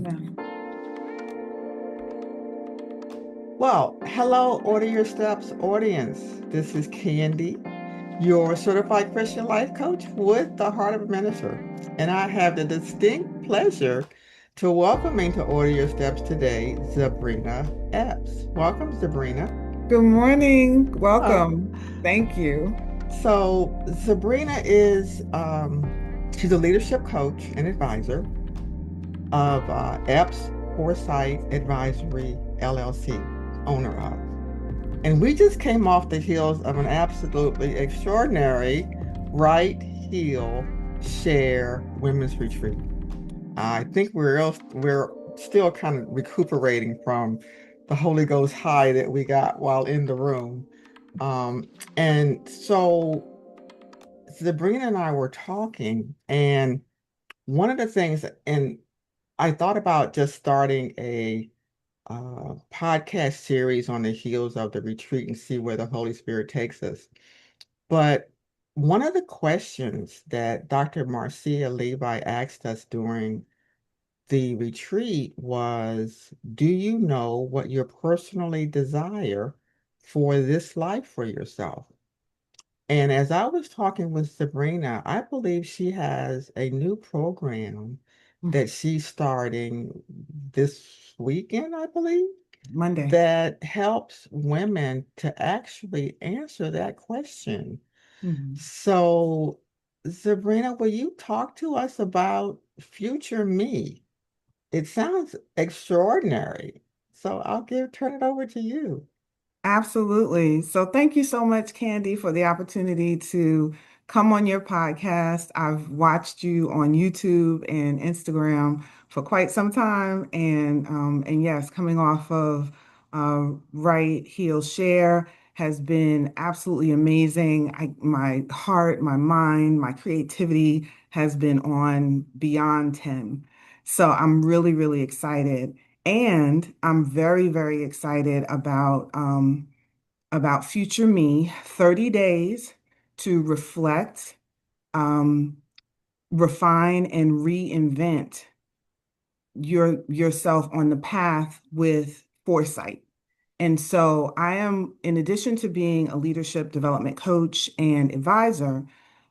Amen. Well, hello, Order Your Steps audience. This is Candy, your certified Christian life coach with the heart of a minister. And I have the distinct pleasure to welcome into Order Your Steps today, Zabrina Epps. Welcome, Zabrina. Good morning. Uh, Welcome. Thank you. so Zabrina is she's a leadership coach and advisor of Epps Foresight Advisory LLC, owner of. And we just came off the heels of an absolutely extraordinary right heel share women's retreat. I think we're still kind of recuperating from the Holy Ghost high that we got while in the room. And so Sabrina and I were talking, and one of the things, and I thought about just starting a podcast series on the heels of the retreat and see where the Holy Spirit takes us. But one of the questions that Dr. Marcia Levi asked us during the retreat was, do you know what you personally desire for this life for yourself? And as I was talking with Sabrina, I believe she has a new program Mm. that she's starting this weekend, I believe, Monday. that helps women to actually answer that question. Mhm. So, Sabrina, will you talk to us about future me? It sounds extraordinary. So turn it over to you. Absolutely. So thank you so much, Candy, for the opportunity to come on your podcast. I've watched you on YouTube and Instagram for quite some time, and yes, coming off of Right Heel Share has been absolutely amazing. My heart, my mind, my creativity has been on beyond 10. So I'm really, really excited. And I'm very, very excited about future me, 30 days to reflect, um, refine, and reinvent yourself on the path with foresight. And so I am, in addition to being a leadership development coach and advisor,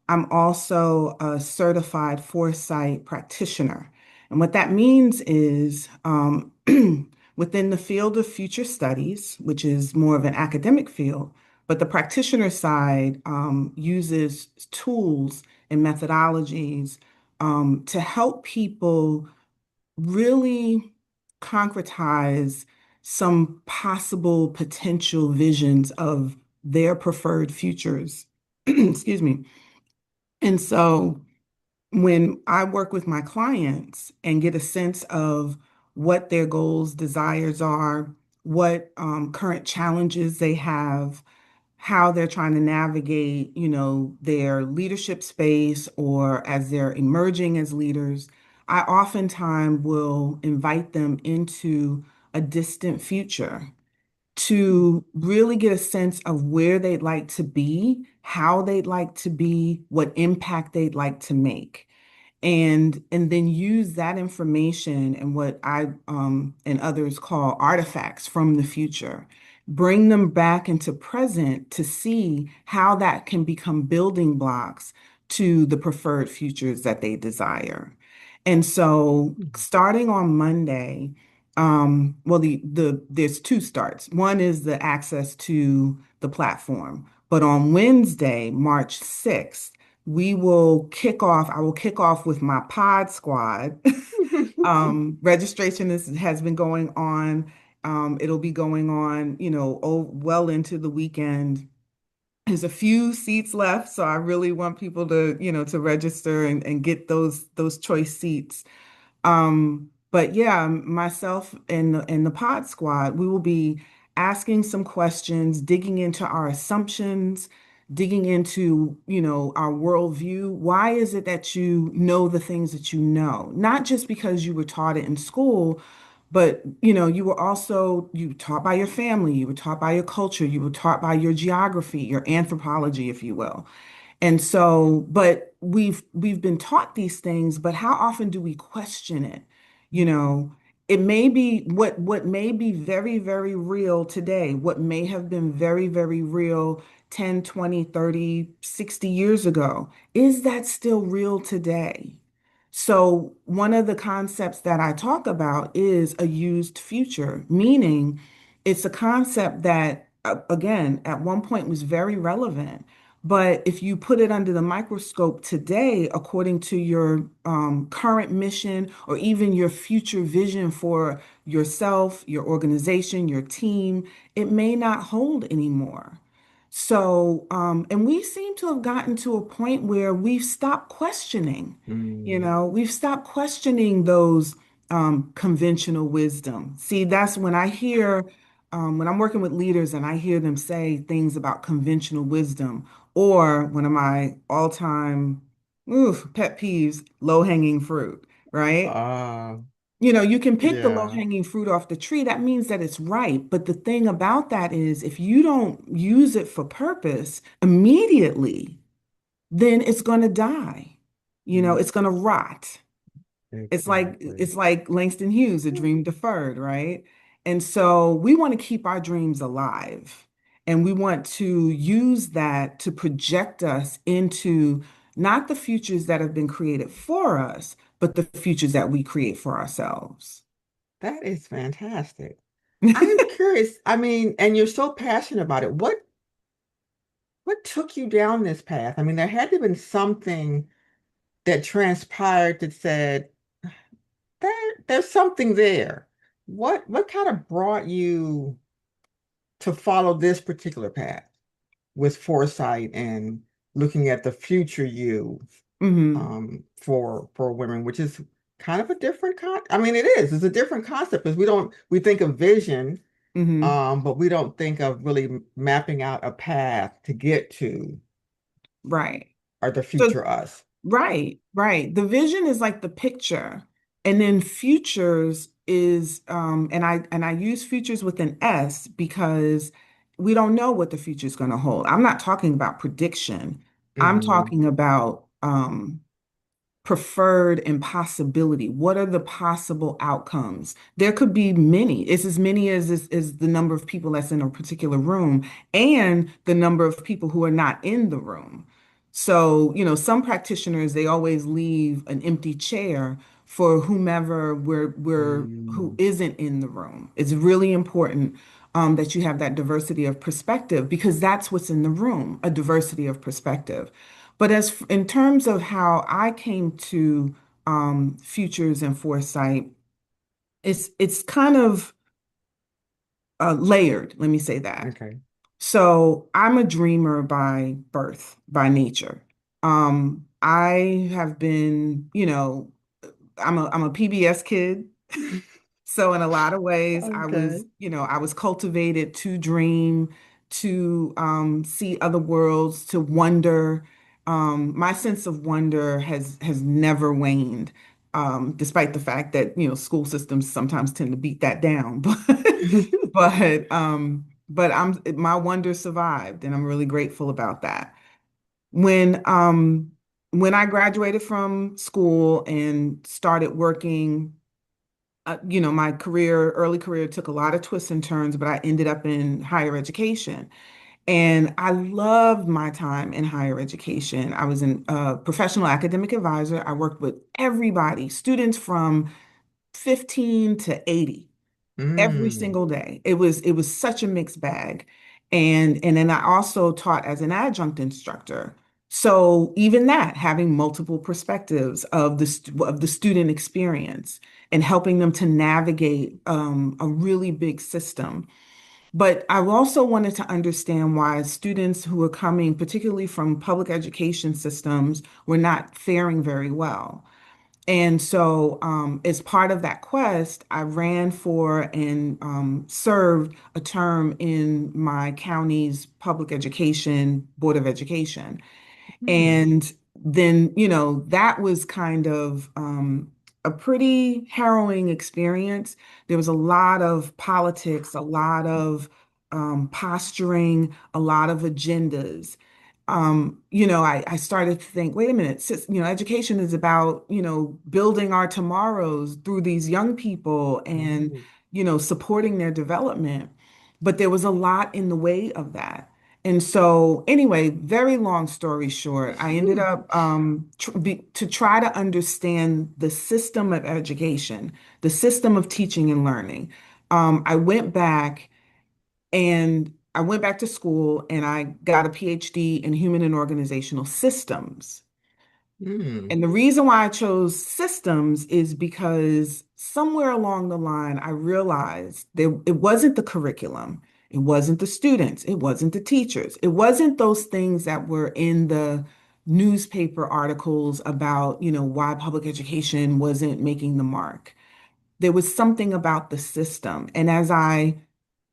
I'm also a certified foresight practitioner. And what that means is within the field of future studies, which is more of an academic field, but the practitioner side uses tools and methodologies to help people really concretize some possible potential visions of their preferred futures. Excuse me. And so when I work with my clients and get a sense of what their goals, desires are, what current challenges they have, how they're trying to navigate, their leadership space or as they're emerging as leaders, I oftentimes will invite them into a distant future to really get a sense of where they'd like to be, how they'd like to be, what impact they'd like to make. And then use that information and what I and others call artifacts from the future, bring them back into present to see how that can become building blocks to the preferred futures that they desire. And so starting on Monday, well, there's two starts. One is the access to the platform. But on Wednesday, March 6th, I will kick off with my pod squad. Registration has been going on. It'll be going on, well into the weekend. There's a few seats left, so I really want people to register and get those choice seats. But yeah, myself and the pod squad, we will be asking some questions, digging into our assumptions, digging into, our worldview. Why is it that you know the things that you know? Not just because you were taught it in school, but you were taught by your family, you were taught by your culture, you were taught by your geography, your anthropology, if you will. And so, but we've been taught these things, but how often do we question it? You know, it may be what may be very, very real today, what may have been very, very real 10, 20, 30, 60 years ago. Is that still real today? So one of the concepts that I talk about is a used future, meaning it's a concept that, again, at one point was very relevant. But if you put it under the microscope today, according to your current mission or even your future vision for yourself, your organization, your team, it may not hold anymore. So, and we seem to have gotten to a point where we've stopped questioning, Mm. we've stopped questioning those conventional wisdom. See, that's when I hear, when I'm working with leaders and I hear them say things about conventional wisdom, or one of my all-time pet peeves, low-hanging fruit, right? Uh, You can pick the yeah. low-hanging fruit off the tree. That means that it's ripe. But the thing about that is, if you don't use it for purpose immediately, then it's going to die. Mm, It's going to rot. exactly. It's like Langston Hughes, a dream deferred, right? And so we want to keep our dreams alive. And we want to use that to project us into not the futures that have been created for us, but the futures that we create for ourselves. That is fantastic. I am curious. I mean, and you're so passionate about it. What took you down this path? I mean, there had to have been something that transpired that said there's something there. What kind of brought you to follow this particular path with foresight and looking at the future you Hmm. for women, which is kind of a different I mean, it is. It's a different concept because we think of vision, Hmm. but we don't think of really mapping out a path to get to Right. or the So future us. right, right. The vision is like the picture, and then futures is and I use futures with an S because we don't know what the future is going to hold. I'm not talking about prediction. I'm Hmm. talking about preferred and possibility. What are the possible outcomes? There could be many. It's as many as the number of people that's in a particular room and the number of people who are not in the room. So, some practitioners, they always leave an empty chair for whomever who Mm, isn't in the room. It's really important that you have that diversity of perspective because that's what's in the room, a diversity of perspective. But in terms of how I came to futures and foresight, it's kind of layered. Let me say that. okay. So I'm a dreamer by birth, by nature. I have been, I'm a PBS kid. So in a lot of ways, Okay. I was cultivated to dream, to see other worlds, to wonder. My sense of wonder has never waned, despite the fact that, school systems sometimes tend to beat that down. But my wonder survived, and I'm really grateful about that. When um when I graduated from school and started working, my early career took a lot of twists and turns, but I ended up in higher education. And I loved my time in higher education. I was a professional academic advisor. I worked with everybody, students from 15 to 80 every Mm, single day. It was such a mixed bag. And then I also taught as an adjunct instructor. So even that, having multiple perspectives of the student experience and helping them to navigate a really big system. But I also wanted to understand why students who were coming, particularly from public education systems, were not faring very well. And so, as part of that quest, I ran for and served a term in my county's public education board of education. mm, And then, that was kind of a pretty harrowing experience. There was a lot of politics, a lot of posturing, a lot of agendas. I started to think, wait a minute, education is about, building our tomorrows through these young people and, Mm. supporting their development. But there was a lot in the way of that. And so, anyway, very long story short, I ended up to try to understand the system of education, the system of teaching and learning. I went back and I went back to school and I got a PhD in human and organizational systems. Mm. And the reason why I chose systems is because somewhere along the line, I realized it wasn't the curriculum, it wasn't the students, it wasn't the teachers, it wasn't those things that were in the newspaper articles about, why public education wasn't making the mark. There was something about the system. And as I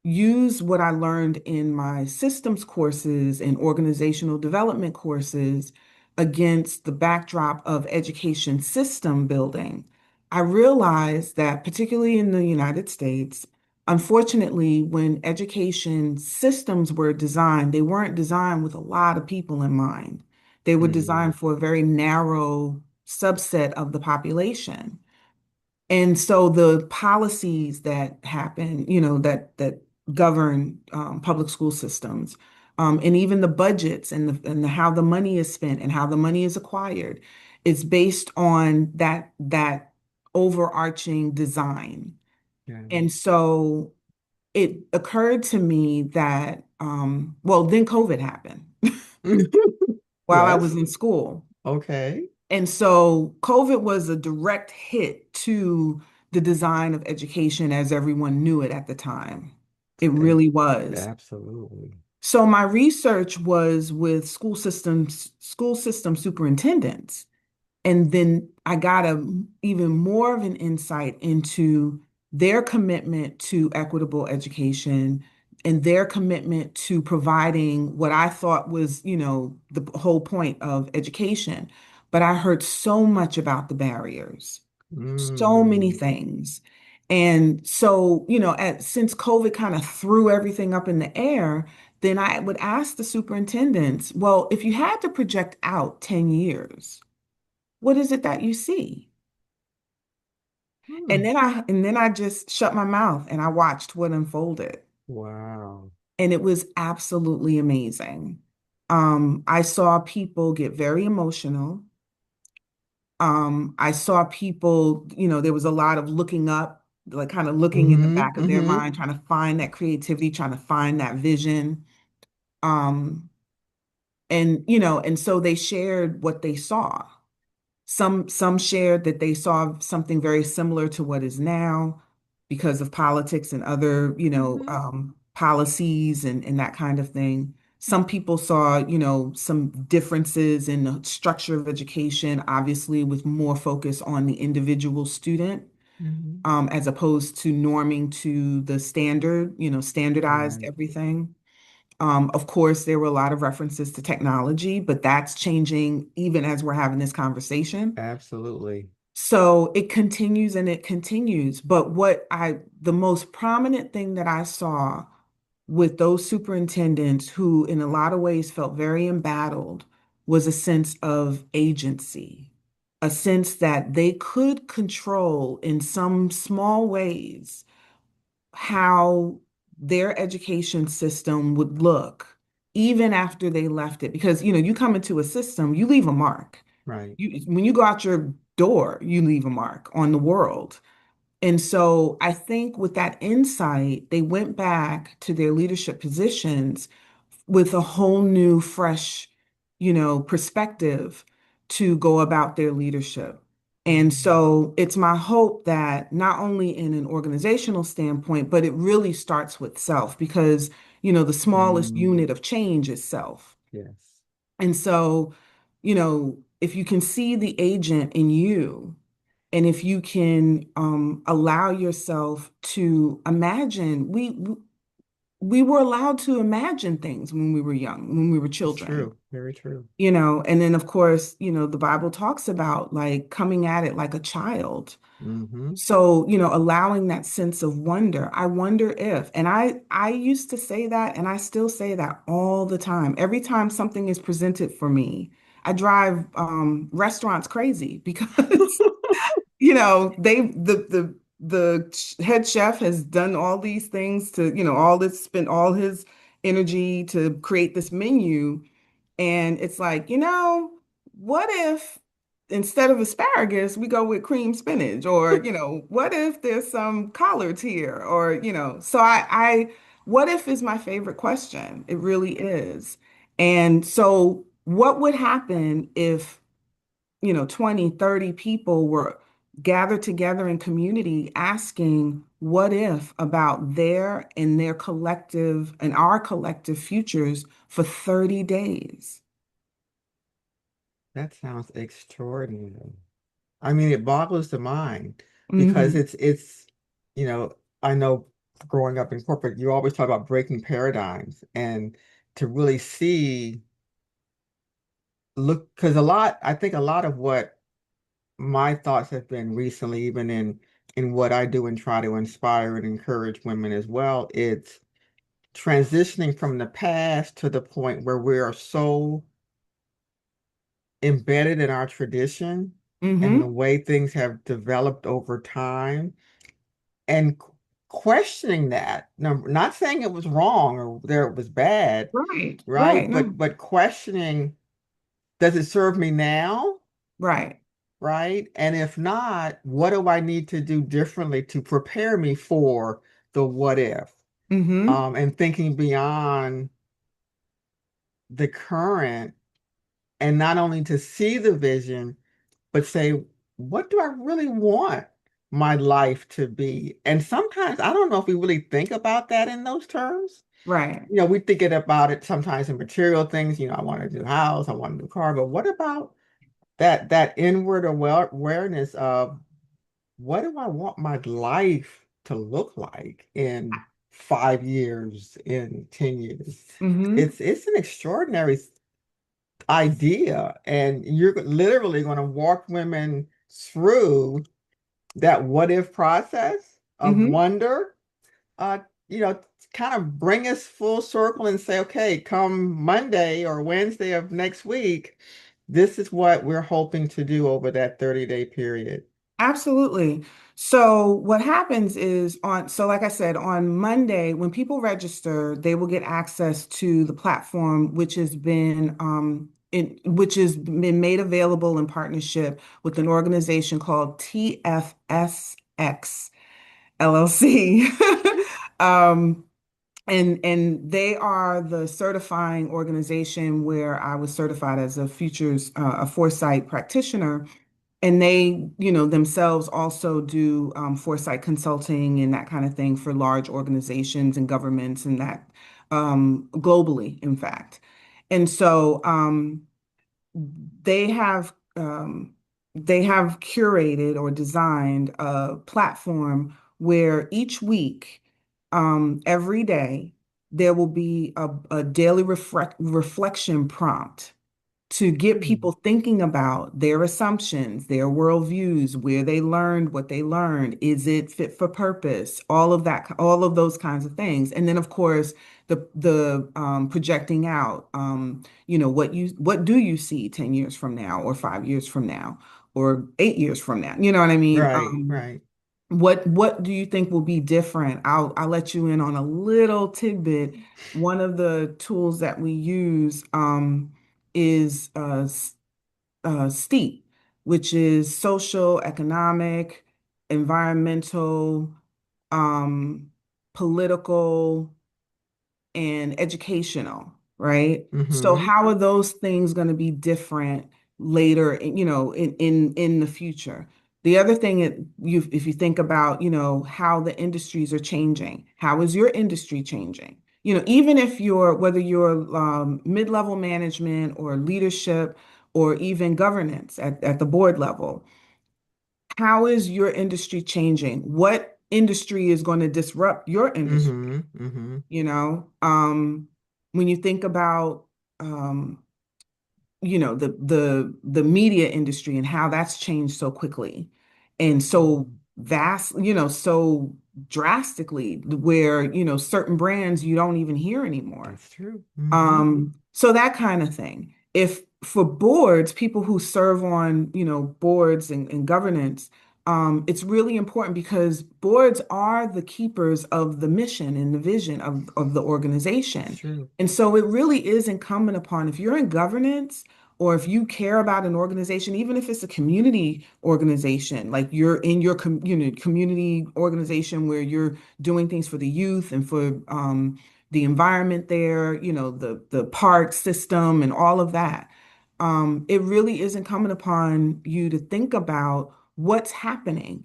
use what I learned in my systems courses and organizational development courses against the backdrop of education system building, I realized that, particularly in the United States, unfortunately, when education systems were designed, they weren't designed with a lot of people in mind. They were Mm. designed for a very narrow subset of the population. And so the policies that happen, that govern public school systems, and even the budgets and how the money is spent and how the money is acquired, is based on that overarching design. Yeah. And so it occurred to me that, well, then COVID happened while I was Yes. in school. Okay. And so COVID was a direct hit to the design of education as everyone knew it at the time. It Hey, really was. absolutely. So my research was with school system superintendents. And then I got even more of an insight into their commitment to equitable education and their commitment to providing what I thought was, the whole point of education. But I heard so much about the barriers, so many Mm. things. And so, since COVID kind of threw everything up in the air, then I would ask the superintendents, well, if you had to project out 10 years, what is it that you see? Mm. And then I just shut my mouth and I watched what unfolded. Wow. And it was absolutely amazing. I saw people get very emotional. I saw people, there was a lot of looking up, like kind of looking in the Mm-hmm. back of their Mm-hmm. mind, trying to find that creativity, trying to find that vision. Um, and so they shared what they saw. Some shared that they saw something very similar to what is now because of politics and other, Mm-hmm. policies and that kind of thing. Some people saw, some differences in the structure of education, obviously with more focus on the individual student, Mm-hmm. as opposed to norming to the standard, standardized Right. everything. Of course, there were a lot of references to technology, but that's changing even as we're having this conversation. Absolutely. So it continues and it continues. But the most prominent thing that I saw with those superintendents who, in a lot of ways, felt very embattled was a sense of agency, a sense that they could control in some small ways how their education system would look even after they left it. Because, you come into a system, you leave a mark. Right. When you go out your door, you leave a mark on the world. And so I think with that insight, they went back to their leadership positions with a whole new, fresh, perspective to go about their leadership. And Mm. so it's my hope that not only in an organizational standpoint, but it really starts with self because, the smallest Mm. unit of change is self. Yes. And so, if you can see the agent in you, and if you can allow yourself to imagine, we were allowed to imagine things when we were young, when we were It's children, true. Very true. and then of course, the Bible talks about like coming at it like a child. Hmm. So, allowing that sense of wonder. I wonder if, and I used to say that and I still say that all the time. Every time something is presented for me, I drive restaurants crazy because the head chef has done all these things to, all this, spent all his energy to create this menu. And it's like, what if instead of asparagus, we go with cream spinach? Or, what if there's some collards here? Or, so what if is my favorite question. It really is. And so what would happen if 20, 30 people were gathered together in community asking what if about their collective and our collective futures for 30 days? That sounds extraordinary. I mean, it boggles the mind because Hmm. you know, I know growing up in corporate, you always talk about breaking paradigms and to really see, look, because I think a lot of what my thoughts have been recently, even in what I do and try to inspire and encourage women as well, it's transitioning from the past to the point where we are so embedded in our tradition and the Hmm. way things have developed over time and questioning that. Not saying it was wrong or there it was bad, Right, right, right? no, But questioning, does it serve me now? right. Right? And if not, what do I need to do differently to prepare me for the what if? Hmm. And thinking beyond the current and not only to see the vision, but say, what do I really want my life to be? And sometimes I don't know if we really think about that in those terms. Right. We think about it sometimes in material things, I want a new house, I want a new car, but what about that inward awareness of what do I want my life to look like in 5 years, in 10 years? Hmm. It's an extraordinary idea, and you're literally going to walk women through that what if process of Hmm. wonder, uh, kind of bring us full circle and say, okay, come Monday or Wednesday of next week, this is what we're hoping to do over that 30-day period. Absolutely. So what happens is so like I said, on Monday, when people register, they will get access to the platform, which has been made available in partnership with an organization called TFSX LLC. Um, and they are the certifying organization where I was certified as a foresight practitioner. And they, themselves also do foresight consulting and that kind of thing for large organizations and governments and that globally, in fact. And so they have um, they have curated or designed a platform where each week, every day, there will be a daily reflection prompt to get Hmm. people thinking about their assumptions, their worldviews, where they learned what they learned. Is it fit for purpose? All of that, all of those kinds of things. And then, of course, the projecting out. What do you see 10 years from now, or 5 years from now, or 8 years from now? You know what I mean? Right, right. What do you think will be different? I'll let you in on a little tidbit. One of the tools that we use is STEEP, which is social, economic, environmental, um, political, and educational, right? So Hmm. how are those things going to be different later, in the future? The other thing if you think about, how the industries are changing, how is your industry changing? Even if whether you're mid-level management or leadership or even governance at the board level, how is your industry changing? industry is going to disrupt your industry, Mm-hmm. Mm-hmm. you know? When you think about um, the media industry and how that's changed so quickly and so vast, so drastically where, certain brands you don't even hear anymore. That's true. Mm-hmm. So that kind of thing. If for boards, people who serve on, boards and governance, it's really important because boards are the keepers of the mission and the vision of the That's organization. true. And so it really is incumbent upon if you're in governance or if you care about an organization, even if it's a community organization, like you're in your community organization where you're doing things for the youth and for the environment there, the park system and all of that. It really is incumbent upon you to think about what's happening.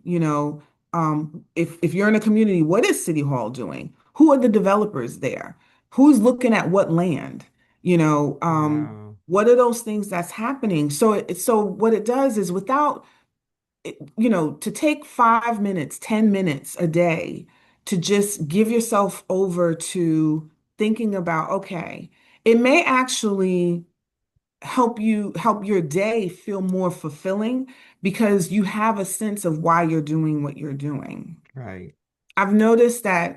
If you're in a community, what is City Hall doing? Who are the developers there? Who's looking at what land? You know, um, Wow. what are those things that's happening? So what it does is without to take 5 minutes, 10 minutes a day to just give yourself over to thinking about, okay, it may actually help your day feel more fulfilling because you have a sense of why you're doing what you're doing. Right. I've noticed that,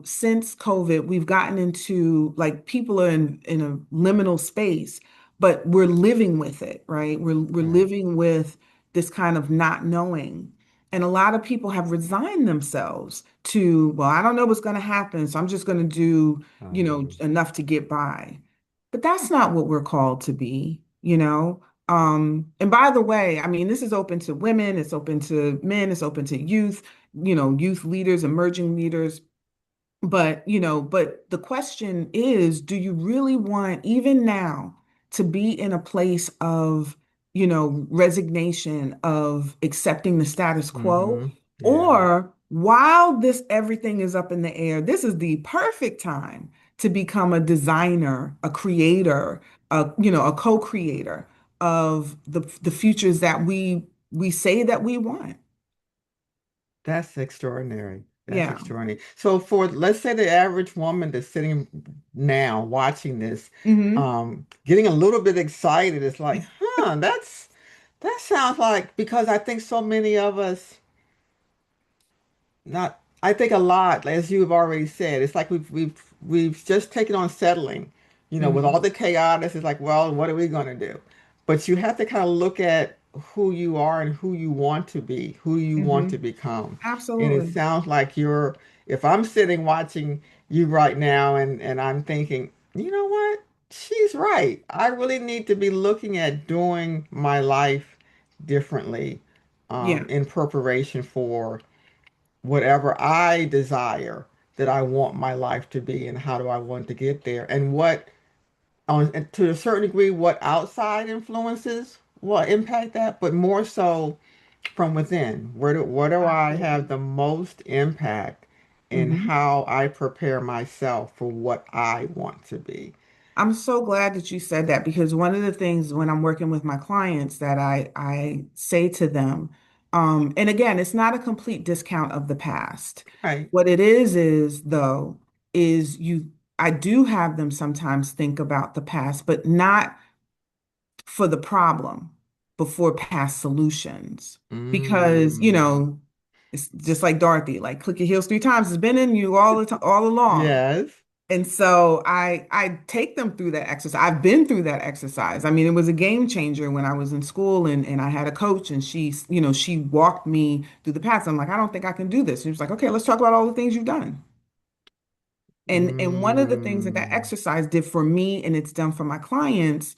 since COVID, we've gotten into like people are in a liminal space, but we're living with it, right? We're Right. living with this kind of not knowing. And a lot of people have resigned themselves to, well, I don't know what's going to happen, so I'm just going to do, Um, enough to get by. But that's not what we're called to be. And by the way, I mean, this is open to women, it's open to men, it's open to youth, youth leaders, emerging leaders. But the question is, do you really want, even now, to be in a place of, resignation, of accepting the status quo? mm-hmm. Yeah. Or while this everything is up in the air, this is the perfect time to become a designer, a creator, a co-creator of the futures that we say that we want. That's extraordinary. That's Yeah. extraordinary. So for let's say the average woman that's sitting now watching this, Hmm. getting a little bit excited, it's like, huh, that sounds like because I think so many of us not, I think a lot, as you've already said, it's like we've just taken on settling, with all Hmm. the chaos, it's like, well, what are we going to do? But you have to kind of look at who you are and who you want to be, who you want to Hmm. become. And it Absolutely. sounds like if I'm sitting watching you right now and I'm thinking, you know what? She's right. I really need to be looking at doing my life differently, Yeah. in preparation for whatever I desire that I want my life to be and how do I want to get there and what and to a certain degree what outside influences will impact that, but more so from within. Where do I have Absolutely. the most impact in Hmm. how I prepare myself for what I want to be? I'm so glad that you said that because one of the things when I'm working with my clients that I say to them, and again, it's not a complete discount of the past. Right. What it is though, is I do have them sometimes think about the past, but not for the problem, but for past solutions. Because, Mm. it's just like Dorothy, like click your heels 3 times. It's been in you all the time, all along. Yes. And so I take them through that exercise. I've been through that exercise. I mean, it was a game changer when I was in school and I had a coach and she walked me through the paths. I'm like, I don't think I can do this. She was like, okay, let's talk about all the things you've done. And one of the things that Mm. exercise did for me and it's done for my clients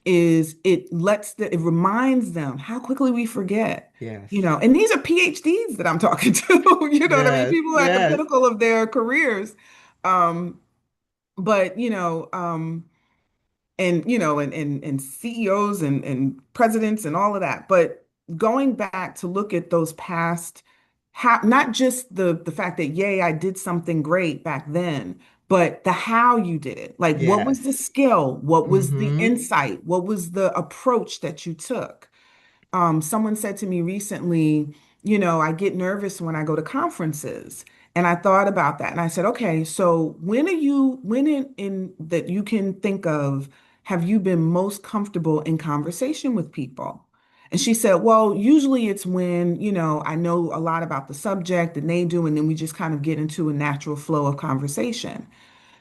is it reminds them how quickly we forget. Yes. And these are PhDs that I'm talking to, you know what I mean? Yes. People at the Yes. pinnacle of their careers. Um, but and CEOs and presidents and all of that. But going back to look at those past, not just the fact that, yay, I did something great back then, but the how you did it. Like, what was the Yes. skill? What was the Mm-hmm. insight? What was the approach that you took? Someone said to me recently, I get nervous when I go to conferences. And I thought about that and I said, okay, so when in that you can think of, have you been most comfortable in conversation with people? And she said, well, usually it's when, I know a lot about the subject and they do, and then we just kind of get into a natural flow of conversation.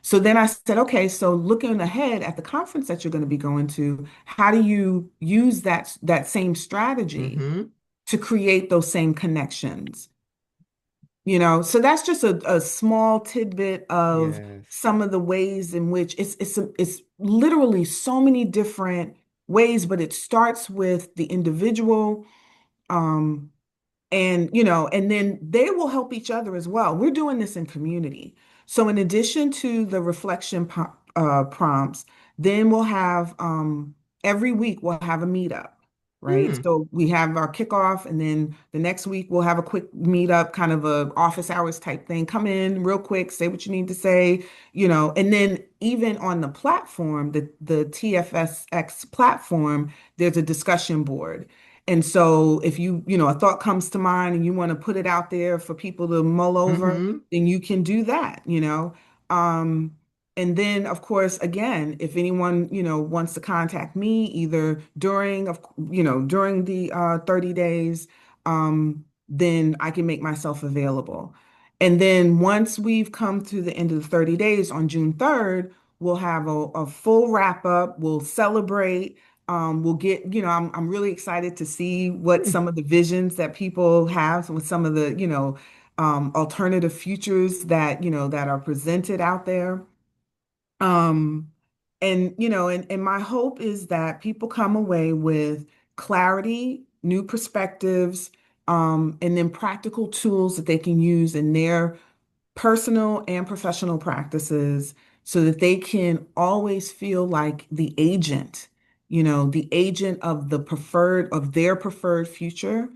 So then I said, okay, so looking ahead at the conference that you're going to be going to, how do you use that same strategy Mm-hmm. to create those same connections? So that's just a small tidbit of Yes. some of the ways in which it's literally so many different ways, but it starts with the individual. Um, and then they will help each other as well. We're doing this in community. So in addition to the reflection prompts, then we'll have every week we'll have a meetup, right? Hmm. So we have our kickoff, and then the next week we'll have a quick meetup, kind of a office hours type thing. Come in real quick, say what you need to say, and then even on the platform, the TFSX platform, there's a discussion board. And so if a thought comes to mind and you want to put it out there for people to mull over, Mm-hmm. then you can do that. Um, and then of course, again, if anyone, wants to contact me either during the 30 days, then I can make myself available. And then once we've come to the end of the 30 days on June 3rd, we'll have a full wrap up. We'll celebrate. We'll get, I'm really excited to see what some of the visions that people have with some of the, alternative futures that are presented out there. Um, and my hope is that people come away with clarity, new perspectives, and then practical tools that they can use in their personal and professional practices so that they can always feel like the agent of their preferred future,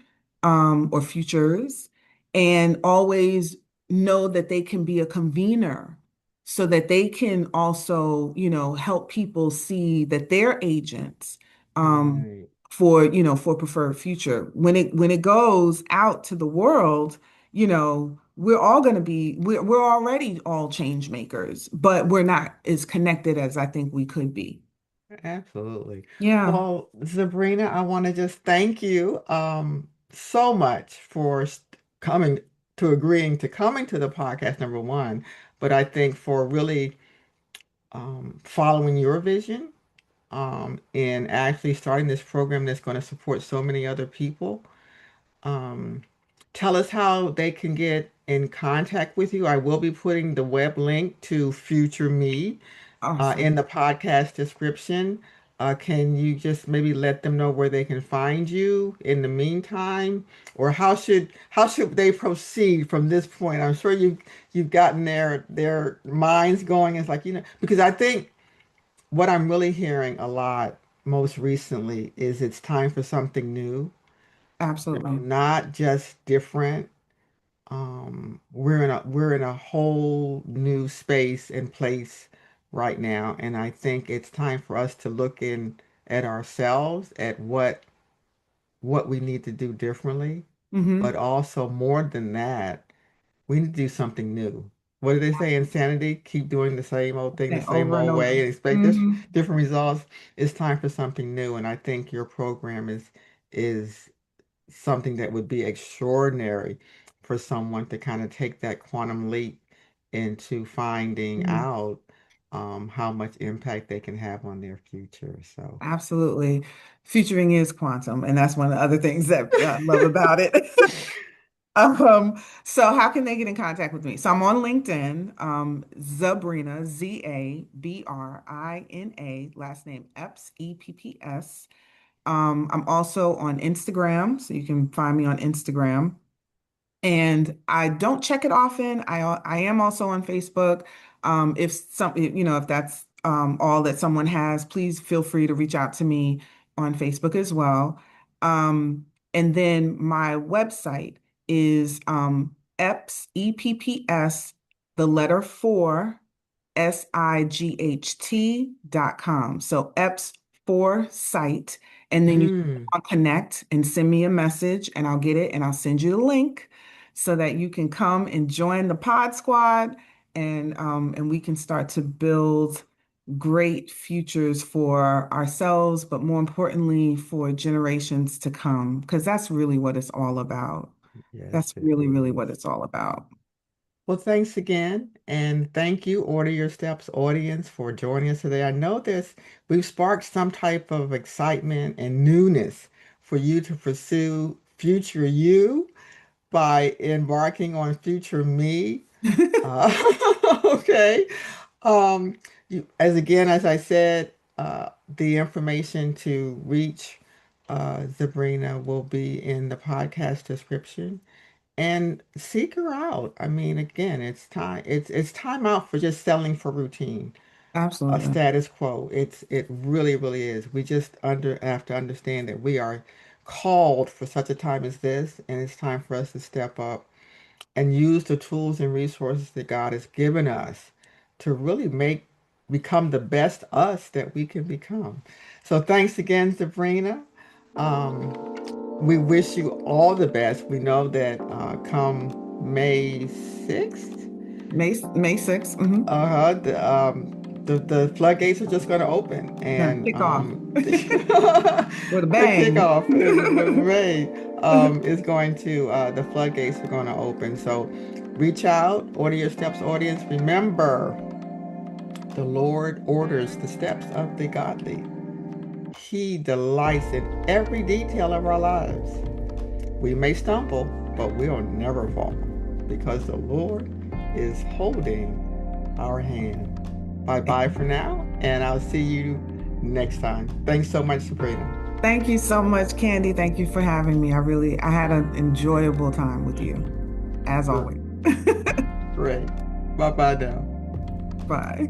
or futures, and always know that they can be a convener so that they can also, help people see that they're agents, Right. for preferred future. When it goes out to the world, we're already all change makers, but we're not as connected as I think we could be. Absolutely. Yeah, Well, Sabrina, I want to just thank you so much for coming agreeing to coming to the podcast, number one, but I think for really following your vision and actually starting this program that's going to support so many other people. Um, Tell us how they can get in contact with you. I will be putting the web link to Future Me in awesome. the podcast description. Can you just maybe let them know where they can find you in the meantime, or how should they proceed from this point? I'm sure you've gotten their minds going. It's like, because I think what I'm really hearing a lot most recently is it's time for something new, Absolutely. not just different. We're in a whole new space and place right now, and I think it's time for us to look in at ourselves at what we need to do differently, but Hmm. also more than that, we need to do something new. What do they say? Insanity? Keep doing the same old thing the Say same over and old way over. and expect Hmm. different results. It's time for something new, and I think your program is something that would be extraordinary for someone to kind of take that quantum leap into finding out how much impact they can have on their future. So, Absolutely. Featuring is quantum, and that's one of the other things that I love about it. So how can they get in contact with me? So I'm on LinkedIn, Zabrina, Zabrina, last name Epps, Epps. I'm also on Instagram, so you can find me on Instagram. And I don't check it often. I am also on Facebook. If that's all that someone has, please feel free to reach out to me on Facebook as well. And then my website is Epps, the letter four, SIGHT.com. So Epps Foresight And then you Mm. can connect and send me a message and I'll get it and I'll send you the link so that you can come and join the pod squad and we can start to build great futures for ourselves, but more importantly for generations to come, because that's really what it's all about. Yes, That's it really, really is. what it's all about. Well, thanks again. And thank you, Order Your Steps audience, for joining us today. I know we've sparked some type of excitement and newness for you to pursue future you by embarking on future me. Uh, okay. Um, as I said, the information to reach Sabrina will be in the podcast description. And seek her out. I mean, again, it's time. It's time out for just selling for routine, a Absolutely. status quo. It really, really is. We just have to understand that we are called for such a time as this, and it's time for us to step up and use the tools and resources that God has given us to really become the best us that we can become. So thanks again, Sabrina. Um, we wish you all the best. We know that come May 6th, May 6th. uh-huh, the floodgates are just going to open, Gonna and kick off with a the bang. kickoff is May is going to the floodgates are going to open. So reach out, order your steps, audience. Remember, the Lord orders the steps of the godly. He delights in every detail of our lives. We may stumble, but we'll never fall because the Lord is holding our hand. Bye bye for now, and I'll see you next time. Thanks so much, Sabrina. Thank you so much, Candy. Thank you for having me. I had an enjoyable time with you, as Great. always. Great. Bye bye now. Bye.